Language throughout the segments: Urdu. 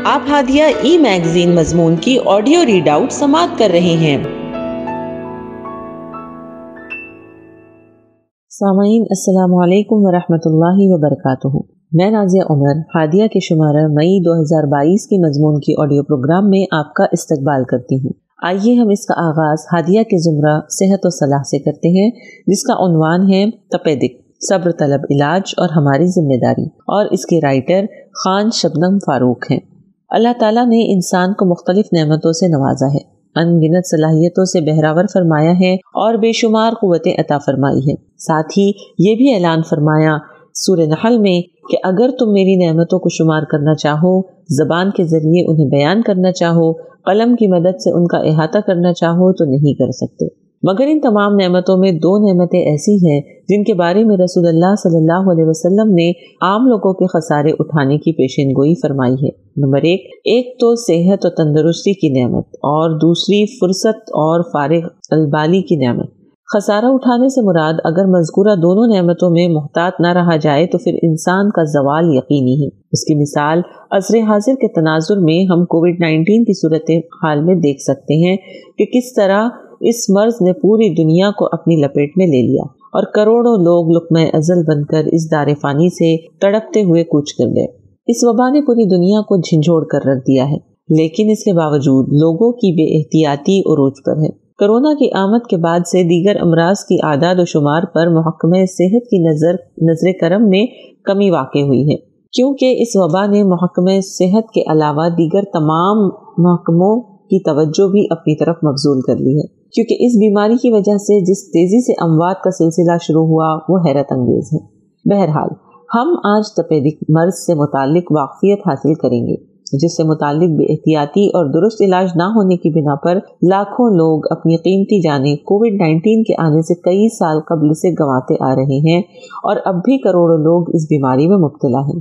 آپ ہادیہ ای میگزین مضمون کی آڈیو ریڈ آؤٹ سماعت کر رہے ہیں۔ سامعین السلام علیکم ورحمۃ اللہ وبرکاتہ۔ میں نازیہ عمر ہادیہ کے شمارہ مئی 2022 کے مضمون کی آڈیو پروگرام میں آپ کا استقبال کرتی ہوں۔ آئیے ہم اس کا آغاز ہادیہ کے زمرہ صحت و صلاح سے کرتے ہیں، جس کا عنوان ہے تپیدک، صبر طلب علاج اور ہماری ذمہ داری، اور اس کے رائٹر خان شبنم فاروق ہیں۔ اللہ تعالیٰ نے انسان کو مختلف نعمتوں سے نوازا ہے، ان گنت صلاحیتوں سے بہراور فرمایا ہے اور بے شمار قوتیں عطا فرمائی ہے۔ ساتھ ہی یہ بھی اعلان فرمایا سورہ نحل میں کہ اگر تم میری نعمتوں کو شمار کرنا چاہو، زبان کے ذریعے انہیں بیان کرنا چاہو، قلم کی مدد سے ان کا احاطہ کرنا چاہو تو نہیں کر سکتے۔ مگر ان تمام نعمتوں میں دو نعمتیں ایسی ہیں جن کے بارے میں رسول اللہ صلی اللہ علیہ وسلم نے عام لوگوں کے خسارے اٹھانے کی پیشین گوئی فرمائی ہے۔ نمبر ایک تو صحت و تندرستی کی نعمت، اور دوسری فرصت اور فارغ البالی کی نعمت۔ خسارہ اٹھانے سے مراد اگر مذکورہ دونوں نعمتوں میں محتاط نہ رہا جائے تو پھر انسان کا زوال یقینی ہے۔ اس کی مثال عصر حاضر کے تناظر میں ہم کووڈ-19 کی صورتحال میں دیکھ سکتے ہیں کہ کس طرح اس مرض نے پوری دنیا کو اپنی لپیٹ میں لے لیا اور کروڑوں لوگ لقمہ ازل بن کر اس دار فانی سے تڑپتے ہوئے کوچ کر گئے۔ اس وبا نے پوری دنیا کو جھنجھوڑ کر رکھ دیا ہے، لیکن اس کے باوجود لوگوں کی بے احتیاطی عروج پر ہے۔ کرونا کی آمد کے بعد سے دیگر امراض کی اعداد و شمار پر محکمہ صحت کی نظر کرم میں کمی واقع ہوئی ہے، کیونکہ اس وبا نے محکمہ صحت کے علاوہ دیگر تمام محکموں کی توجہ بھی اپنی طرف مبذول کر لی ہے، کیونکہ اس بیماری کی وجہ سے جس تیزی سے اموات کا سلسلہ شروع ہوا وہ حیرت انگیز ہے۔ بہرحال ہم آج تپیدک مرض سے متعلق واقفیت حاصل کریں گے، جس سے متعلق بے احتیاطی اور درست علاج نہ ہونے کی بنا پر لاکھوں لوگ اپنی قیمتی جانیں کووڈ-19 کے آنے سے کئی سال قبل سے گنواتے آ رہے ہیں، اور اب بھی کروڑوں لوگ اس بیماری میں مبتلا ہیں۔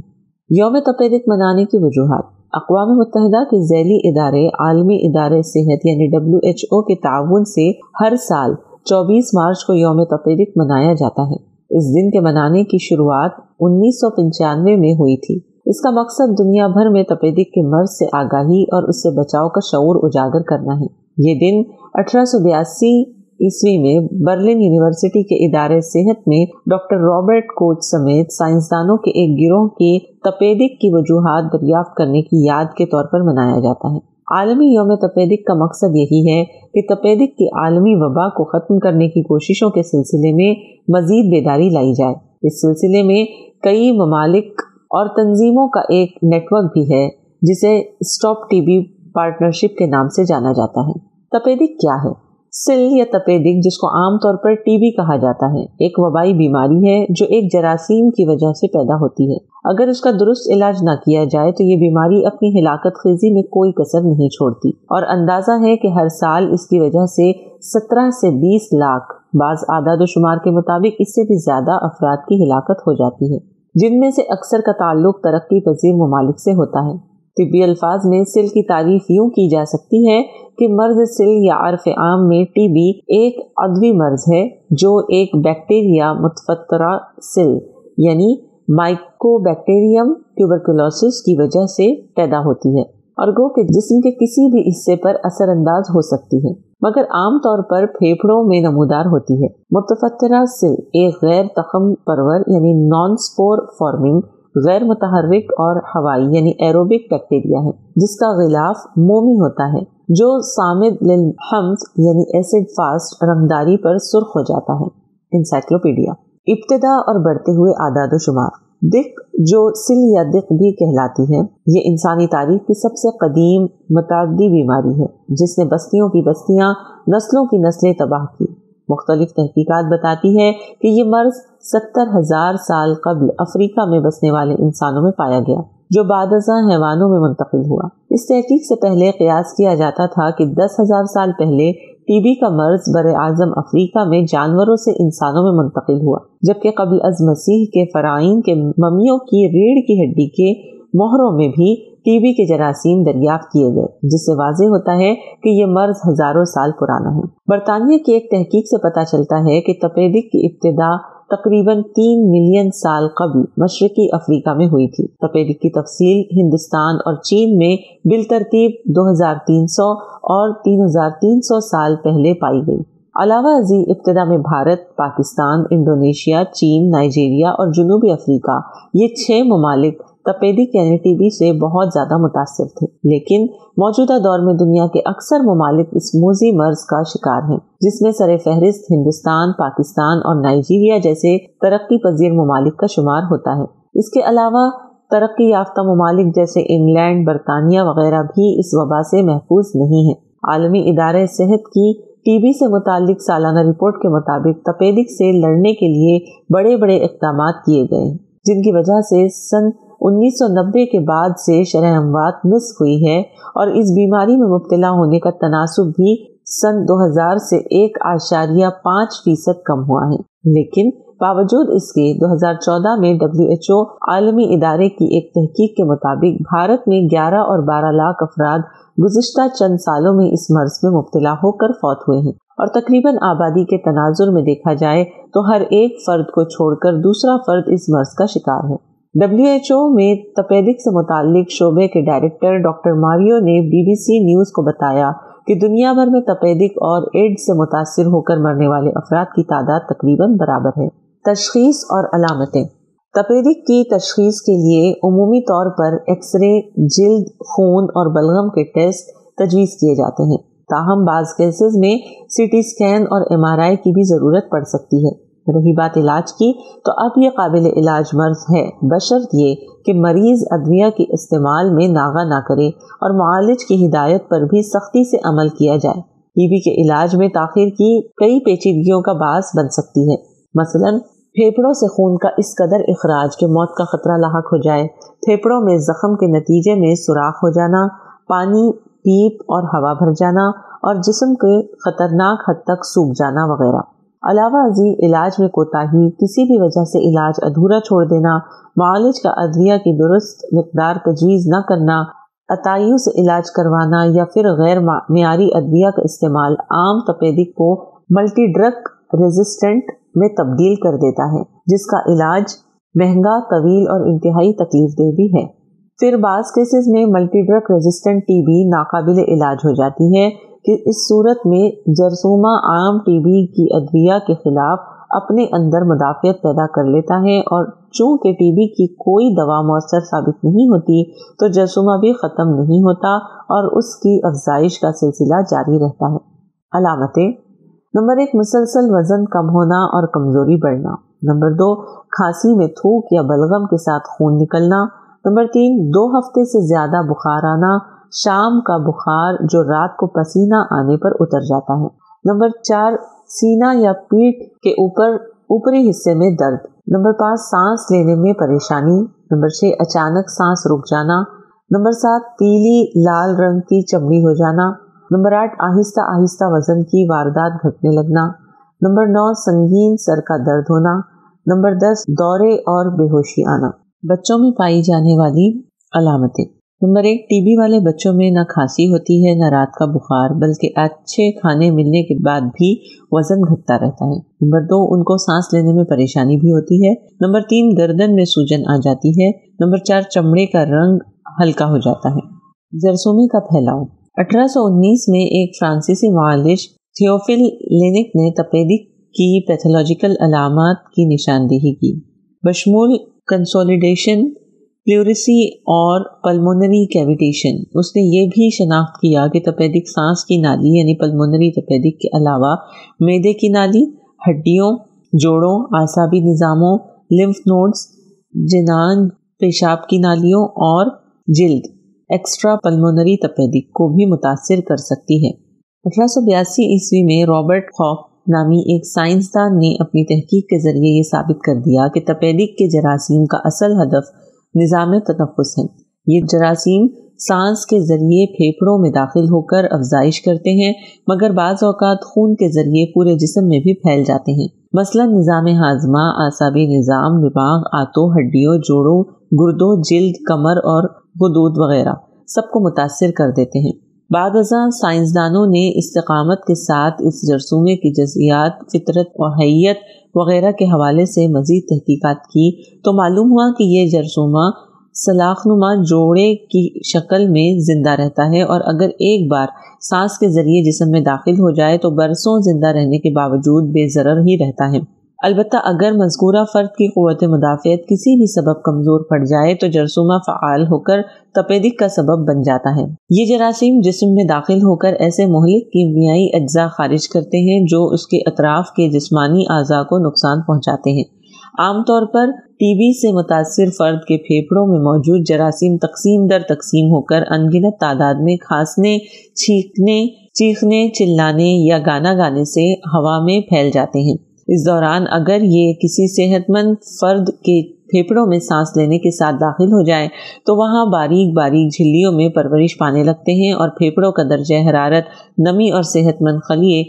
یوم تپیدک منانے کی وجوہات۔ اقوام متحدہ کے ذیلی ادارے عالمی ادارے صحت یعنی WHO کے تعاون سے ہر سال 24 مارچ کو یوم تپیدک منایا جاتا ہے۔ اس دن کے منانے کی شروعات 1995 میں ہوئی تھی۔ اس کا مقصد دنیا بھر میں تپیدک کے مرض سے آگاہی اور اس سے بچاؤ کا شعور اجاگر کرنا ہے۔ یہ دن 1882 عیسوی میں برلن یونیورسٹی کے ادارے صحت میں ڈاکٹر رابرٹ کوچ سمیت سائنسدانوں کے ایک گروہ کی تپیدک کی وجوہات دریافت کرنے کی یاد کے طور پر منایا جاتا ہے۔ عالمی یوم تپیدک کا مقصد یہی ہے کہ تپیدک کی عالمی وبا کو ختم کرنے کی کوششوں کے سلسلے میں مزید بیداری لائی جائے۔ اس سلسلے میں کئی ممالک اور تنظیموں کا ایک نیٹ ورک بھی ہے جسے اسٹاپ ٹی بی پارٹنرشپ کے نام سے جانا جاتا ہے۔ تپیدک کیا ہے؟ سل یا تپیدک، جس کو عام طور پر ٹی بی کہا جاتا ہے، ایک وبائی بیماری ہے جو ایک جراثیم کی وجہ سے پیدا ہوتی ہے۔ اگر اس کا درست علاج نہ کیا جائے تو یہ بیماری اپنی ہلاکت خیزی میں کوئی کسر نہیں چھوڑتی، اور اندازہ ہے کہ ہر سال اس کی وجہ سے 17 سے 20 لاکھ، بعض اعداد و شمار کے مطابق اس سے بھی زیادہ افراد کی ہلاکت ہو جاتی ہے، جن میں سے اکثر کا تعلق ترقی پذیر ممالک سے ہوتا ہے۔ طبی الفاظ میں سل کی تعریف یوں کی جا سکتی ہے کہ مرض سل یا عرف عام میں ٹی بی ایک عدوی مرض ہے جو ایک بیکٹیریا متفطرہ سل یعنی مائکوبیکٹیریم ٹیوبرکلوسس کی وجہ سے پیدا ہوتی ہے، اور گو کہ جسم کے کسی بھی حصے پر اثر انداز ہو سکتی ہے، مگر عام طور پر پھیپھڑوں میں نمودار ہوتی ہے۔ متفطرہ سل ایک غیر تخم پرور یعنی نان سپور فارمنگ، غیر متحرک اور ہوائی یعنی ایروبک بیکٹیریا ہے، جس کا غلاف مومی ہوتا ہے جو صامد للحمض یعنی ایسڈ فاسٹ رنگداری پر سرخ ہو جاتا ہے۔ انسائکلوپیڈیا۔ ابتدا اور بڑھتے ہوئے اعداد و شمار۔ دق، جو سل یا دق بھی کہلاتی ہے، یہ انسانی تاریخ کی سب سے قدیم متعدی بیماری ہے جس نے بستیوں کی بستیاں، نسلوں کی نسلیں تباہ کی۔ مختلف تحقیقات بتاتی ہے کہ یہ مرض 70,000 سال قبل افریقہ میں بسنے والے انسانوں میں پایا گیا، جو بعد ازاں حیوانوں میں منتقل ہوا۔ اس تحقیق سے پہلے قیاس کیا جاتا تھا کہ 10,000 سال پہلے ٹی بی کا مرض بر اعظم افریقہ میں جانوروں سے انسانوں میں منتقل ہوا، جبکہ قبل از مسیح کے فرعون کے ممیوں کی ریڑھ کی ہڈی کے مہروں میں بھی ٹی بی کے جراثیم دریافت کیے گئے، جس سے واضح ہوتا ہے کہ یہ مرض ہزاروں سال پرانا ہے۔ برطانیہ کی ایک تحقیق سے پتہ چلتا ہے کہ تپیدک کی ابتدا تقریباً 3 ملین سال قبل مشرقی افریقہ میں ہوئی تھی۔ تپیدک کی تفصیل ہندوستان اور چین میں بالترتیب 2300 اور 3300 سال پہلے پائی گئی۔ علاوہ ازیں ابتدا میں بھارت، پاکستان، انڈونیشیا، چین، نائجیریا اور جنوبی افریقہ یہ 6 ممالک تپیدک یعنی ٹی بی سے بہت زیادہ متاثر تھے، لیکن موجودہ دور میں دنیا کے اکثر ممالک اس موذی مرض کا شکار ہیں، جس میں سر فہرست ہندوستان، پاکستان اور نائجیریا جیسے ترقی پذیر ممالک کا شمار ہوتا ہے۔ اس کے علاوہ ترقی یافتہ ممالک جیسے انگلینڈ، برطانیہ وغیرہ بھی اس وبا سے محفوظ نہیں ہیں۔ عالمی ادارہ صحت کی ٹی بی سے متعلق سالانہ رپورٹ کے مطابق تپیدک سے لڑنے کے لیے بڑے بڑے اقدامات کیے گئے ہیں، جن کی وجہ سے سن 1990 کے بعد سے شرح اموات نصف ہوئی ہے اور اس بیماری میں مبتلا ہونے کا تناسب بھی سن 2000 سے 1.5% کم ہوا ہے۔ لیکن باوجود اس کے 2014 میں WHO عالمی ادارے کی ایک تحقیق کے مطابق بھارت میں 11 اور 12 لاکھ افراد گزشتہ چند سالوں میں اس مرض میں مبتلا ہو کر فوت ہوئے ہیں، اور تقریباً آبادی کے تناظر میں دیکھا جائے تو ہر ایک فرد کو چھوڑ کر دوسرا فرد اس مرض کا شکار ہے۔ WHO میں تپیدک سے متعلق شعبے کے ڈائریکٹر ڈاکٹر ماریو نے BBC نیوز کو بتایا کہ دنیا بھر میں تپیدک اور ایڈز سے متاثر ہو کر مرنے والے افراد کی تعداد تقریباً برابر ہے۔ تشخیص اور علامتیں۔ تپیدک کی تشخیص کے لیے عمومی طور پر ایکس رے، جلد، خون اور بلغم کے ٹیسٹ تجویز کیے جاتے ہیں، تاہم بعض کیسز میں CT اسکین اور MRI کی بھی ضرورت پڑ سکتی ہے۔ رہی بات علاج کی تو اب یہ قابل علاج مرض ہے، بشرط یہ کہ مریض ادویہ کے استعمال میں ناغہ نہ کرے اور معالج کی ہدایت پر بھی سختی سے عمل کیا جائے۔ ٹی بی کے علاج میں تاخیر کی کئی پیچیدگیوں کا باعث بن سکتی ہے، مثلاً پھیپھڑوں سے خون کا اس قدر اخراج کہ موت کا خطرہ لاحق ہو جائے، پھیپھڑوں میں زخم کے نتیجے میں سوراخ ہو جانا، پانی، پیپ اور ہوا بھر جانا اور جسم کے خطرناک حد تک سوکھ جانا وغیرہ۔ علاوہ ازیں علاج میں کوتاہی، کسی بھی وجہ سے علاج ادھورا چھوڑ دینا، معالج کا ادویہ کی درست مقدار تجویز نہ کرنا، عطائیوں سے علاج کروانا یا پھر غیر معیاری ادویہ کا استعمال عام تپیدک کو ملٹی ڈرگ ریزسٹنٹ میں تبدیل کر دیتا ہے، جس کا علاج مہنگا، طویل اور انتہائی تکلیف دہ بھی ہے۔ پھر بعض کیسز میں multi drug resistant T B ناقابل علاج ہو جاتی ہے کہ اس صورت میں جرثومہ عام ٹی بی کی ادویہ کے خلاف اپنے اندر مدافعت پیدا کر لیتا ہے، اور چونکہ ٹی بی کی کوئی دوا مؤثر ثابت نہیں ہوتی تو جرثومہ بھی ختم نہیں ہوتا اور اس کی افزائش کا سلسلہ جاری رہتا ہے۔ علامتیں۔ نمبر 1، مسلسل وزن کم ہونا اور کمزوری بڑھنا۔ نمبر 2، کھانسی میں تھوک یا بلغم کے ساتھ خون نکلنا۔ نمبر 3، 2 ہفتے سے زیادہ بخار آنا، شام کا بخار جو رات کو پسینہ آنے پر اتر جاتا ہے۔ نمبر 4، سینہ یا پیٹھ کے اوپری حصے میں درد۔ نمبر 5، سانس لینے میں پریشانی۔ نمبر 6، اچانک سانس رک جانا۔ نمبر 7، پیلی لال رنگ کی چمڑی ہو جانا۔ نمبر 8، آہستہ آہستہ وزن کی واردات گھٹنے لگنا۔ نمبر 9، سنگین سر کا درد ہونا۔ نمبر 10، دورے اور بے ہوشی آنا۔ بچوں میں پائی جانے والی علامتیں۔ نمبر 1، ٹی بی والے بچوں میں نہ کھانسی ہوتی ہے نہ رات کا بخار، بلکہ اچھے کھانے ملنے کے بعد بھی وزن گھٹتا رہتا ہے۔ نمبر 2، ان کو سانس لینے میں پریشانی بھی ہوتی ہے۔ نمبر 3، گردن میں سوجن آ جاتی ہے۔ نمبر 4، چمڑے کا رنگ ہلکا ہو جاتا ہے۔ جرثومے کا پھیلاؤ۔ 1819 میں ایک فرانسیسی معالج تھیوفل لینک نے تپیدک کی پیتھولوجیکل علامات کی نشاندہی کی، بشمول کنسولیڈیشن، پلیوریسی اور پلمونری کیویٹیشن۔ اس نے یہ بھی شناخت کیا کہ تپیدک سانس کی نالی یعنی پلمونری تپیدک کے علاوہ معدے کی نالی، ہڈیوں، جوڑوں، اعصابی نظاموں، لمف نوڈز، جنان، پیشاب کی نالیوں اور جلد ایکسٹرا پلمونری تپیدک کو بھی متاثر کر سکتی ہے۔ 1882 عیسوی میں رابرٹ کوخ نامی ایک سائنسدان نے اپنی تحقیق کے ذریعے یہ ثابت کر دیا کہ تپیدک کے جراثیم کا اصل ہدف نظام تنفس ہے۔ یہ جراثیم سانس کے ذریعے پھیپھڑوں میں داخل ہو کر افزائش کرتے ہیں، مگر بعض اوقات خون کے ذریعے پورے جسم میں بھی پھیل جاتے ہیں، مثلا نظام ہاضمہ، اعصابی نظام، دماغ، آنتوں، ہڈیوں، جوڑوں، گردوں، جلد، کمر اور غدود وغیرہ سب کو متاثر کر دیتے ہیں۔ بعد ازاں سائنسدانوں نے استقامت کے ساتھ اس جرثومے کی جزئیات، فطرت و حیت وغیرہ کے حوالے سے مزید تحقیقات کی تو معلوم ہوا کہ یہ جرثومہ سلاخ نما جوڑے کی شکل میں زندہ رہتا ہے اور اگر ایک بار سانس کے ذریعے جسم میں داخل ہو جائے تو برسوں زندہ رہنے کے باوجود بے ضرر ہی رہتا ہے۔ البتہ اگر مذکورہ فرد کی قوت مدافعت کسی بھی سبب کمزور پڑ جائے تو جرثومہ فعال ہو کر تپیدق کا سبب بن جاتا ہے۔ یہ جراثیم جسم میں داخل ہو کر ایسے مہلک کیمیائی اجزاء خارج کرتے ہیں جو اس کے اطراف کے جسمانی اعضاء کو نقصان پہنچاتے ہیں۔ عام طور پر ٹی بی سے متاثر فرد کے پھیپھڑوں میں موجود جراثیم تقسیم در تقسیم ہو کر انگنت تعداد میں کھانسنے، چھینکنے، چیخنے، چلانے یا گانا گانے سے ہوا میں پھیل جاتے ہیں۔ اس دوران اگر یہ کسی صحت مند فرد کے پھیپھڑوں میں سانس لینے کے ساتھ داخل ہو جائے تو وہاں باریک باریک جھلیوں میں پرورش پانے لگتے ہیں اور پھیپھڑوں کا درجہ حرارت، نمی اور صحت مند خلیے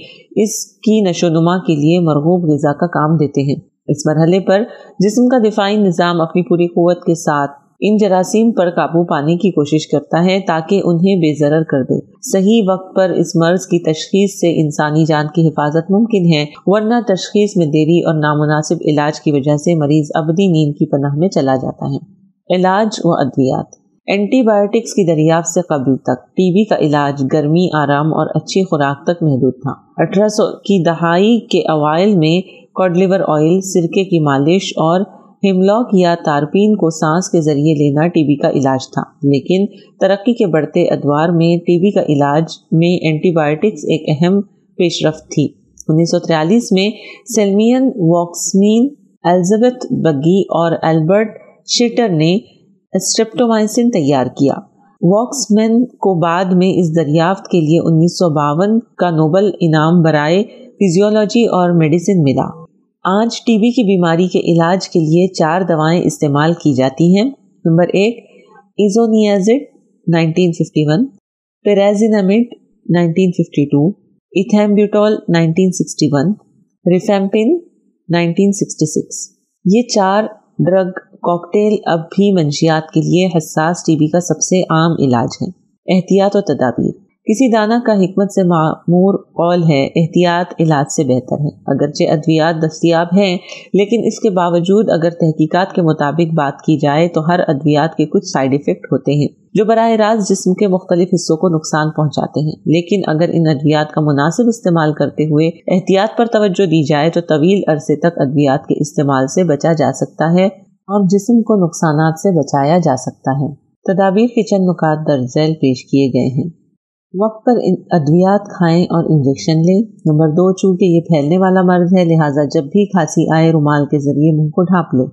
اس کی نشو و نما کے لیے مرغوب غذا کا کام دیتے ہیں۔ اس مرحلے پر جسم کا دفاعی نظام اپنی پوری قوت کے ساتھ ان جراثیم پر قابو پانے کی کوشش کرتا ہے تاکہ انہیں بے ضرر کر دے۔ صحیح وقت پر اس مرض کی تشخیص سے انسانی جان کی حفاظت ممکن ہے، ورنہ تشخیص میں دیری اور نامناسب علاج کی وجہ سے مریض ابدی نیند کی پناہ میں چلا جاتا ہے۔ علاج و ادویات۔ اینٹی بایوٹکس کی دریافت سے قبل تک ٹی بی کا علاج گرمی، آرام اور اچھی خوراک تک محدود تھا۔ 1800 کی دہائی کے اوائل میں کاڈ لیور آئل، سرکے کی مالش اور ہیملاک یا تارپین کو سانس کے ذریعے لینا ٹی بی کا علاج تھا، لیکن ترقی کے بڑھتے ادوار میں ٹی بی کا علاج میں اینٹی بایوٹکس ایک اہم پیش رفت تھی۔ 1943 میں سیلمین واکسمین، الزبتھ بگی اور البرٹ شیٹر نے اسٹریپٹومائسن تیار کیا۔ واکسمین کو بعد میں اس دریافت کے لیے 1952 کا نوبل انعام برائے فزیولوجی اور میڈیسن ملا۔ آج ٹی بی کی بیماری کے علاج کے لیے 4 دوائیں استعمال کی جاتی ہیں۔ نمبر 1 ایزونیازڈ 1951، پیرازینامڈ 1952، ایتھامبیوٹول 1961، ریفیمپن 1966۔ یہ 4 ڈرگ کاکٹیل اب بھی منشیات کے لیے حساس ٹی بی کا سب سے عام علاج ہے۔ احتیاط و تدابیر۔ کسی دانا کا حکمت سے معمور قول ہے، احتیاط علاج سے بہتر ہے۔ اگرچہ ادویات دستیاب ہیں، لیکن اس کے باوجود اگر تحقیقات کے مطابق بات کی جائے تو ہر ادویات کے کچھ سائیڈ ایفیکٹ ہوتے ہیں جو براہ راست جسم کے مختلف حصوں کو نقصان پہنچاتے ہیں۔ لیکن اگر ان ادویات کا مناسب استعمال کرتے ہوئے احتیاط پر توجہ دی جائے تو طویل عرصے تک ادویات کے استعمال سے بچا جا سکتا ہے اور جسم کو نقصانات سے بچایا جا سکتا ہے۔ تدابیر کے چند نکات درج ذیل پیش کیے گئے ہیں۔ وقت پر ادویات کھائیں اور انجیکشن لیں۔ نمبر 2 چونکہ یہ پھیلنے والا مرض ہے لہٰذا جب بھی کھانسی آئے رومال کے ذریعے منہ کو ڈھانپ لیں۔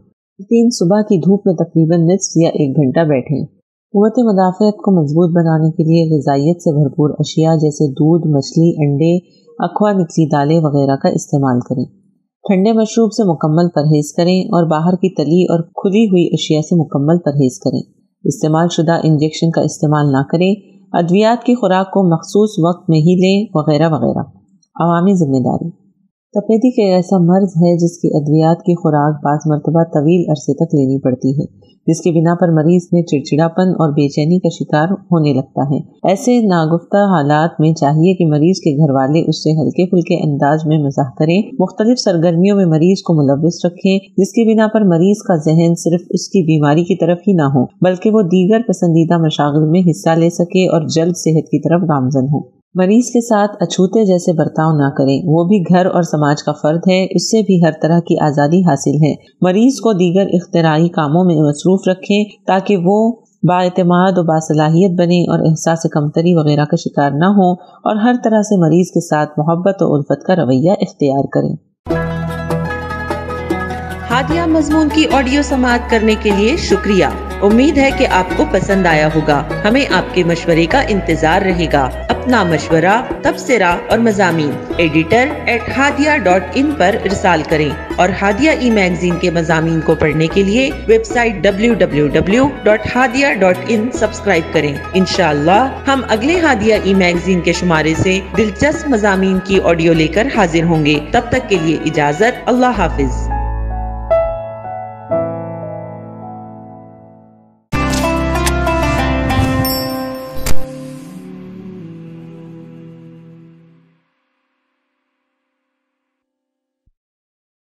3 صبح کی دھوپ میں تقریباً نصف یا 1 گھنٹہ بیٹھیں۔ قوت مدافعت کو مضبوط بنانے کے لیے غذائیت سے بھرپور اشیاء جیسے دودھ، مچھلی، انڈے، اخوا نکلی دالیں وغیرہ کا استعمال کریں۔ ٹھنڈے مشروب سے مکمل پرہیز کریں اور باہر کی تلی اور کھلی ہوئی اشیاء سے مکمل پرہیز کریں۔ استعمال شدہ انجیکشن کا استعمال نہ کریں۔ ادویات کی خوراک کو مخصوص وقت میں ہی لیں وغیرہ وغیرہ۔ عوامی ذمہ داری۔ تپیدق ایک ایسا مرض ہے جس کی ادویات کی خوراک بعض مرتبہ طویل عرصے تک لینی پڑتی ہے، جس کی بنا پر مریض میں چڑچڑاپن اور بے چینی کا شکار ہونے لگتا ہے۔ ایسے ناگفتہ حالات میں چاہیے کہ مریض کے گھر والے اس سے ہلکے پھلکے انداز میں مزاح کریں، مختلف سرگرمیوں میں مریض کو ملوث رکھیں جس کی بنا پر مریض کا ذہن صرف اس کی بیماری کی طرف ہی نہ ہو بلکہ وہ دیگر پسندیدہ مشاغل میں حصہ لے سکے اور جلد صحت کی طرف گامزن ہو۔ مریض کے ساتھ اچھوتے جیسے برتاؤ نہ کریں، وہ بھی گھر اور سماج کا فرد ہے، اس سے بھی ہر طرح کی آزادی حاصل ہے۔ مریض کو دیگر اختراعی کاموں میں مصروف رکھیں تاکہ وہ بااعتماد و باصلاحیت بنے اور احساس کمتری وغیرہ کا شکار نہ ہوں اور ہر طرح سے مریض کے ساتھ محبت و الفت کا رویہ اختیار کریں۔ ہادیہ مضمون کی آڈیو سماعت کرنے کے لیے شکریہ۔ امید ہے کہ آپ کو پسند آیا ہوگا۔ ہمیں آپ کے مشورے کا انتظار رہے گا۔ اپنا مشورہ، تبصرہ اور مضامین editor@hadia.in پر ارسال کریں اور ہادیہ ای میگزین کے مضامین کو پڑھنے کے لیے ویب سائٹ www.hadia.in سبسکرائب کریں۔ انشاءاللہ ہم اگلے ہادیہ ای میگزین کے شمارے سے دلچسپ مضامین کی آڈیو لے کر حاضر ہوں گے۔ تب تک کے لیے اجازت۔ اللہ حافظ۔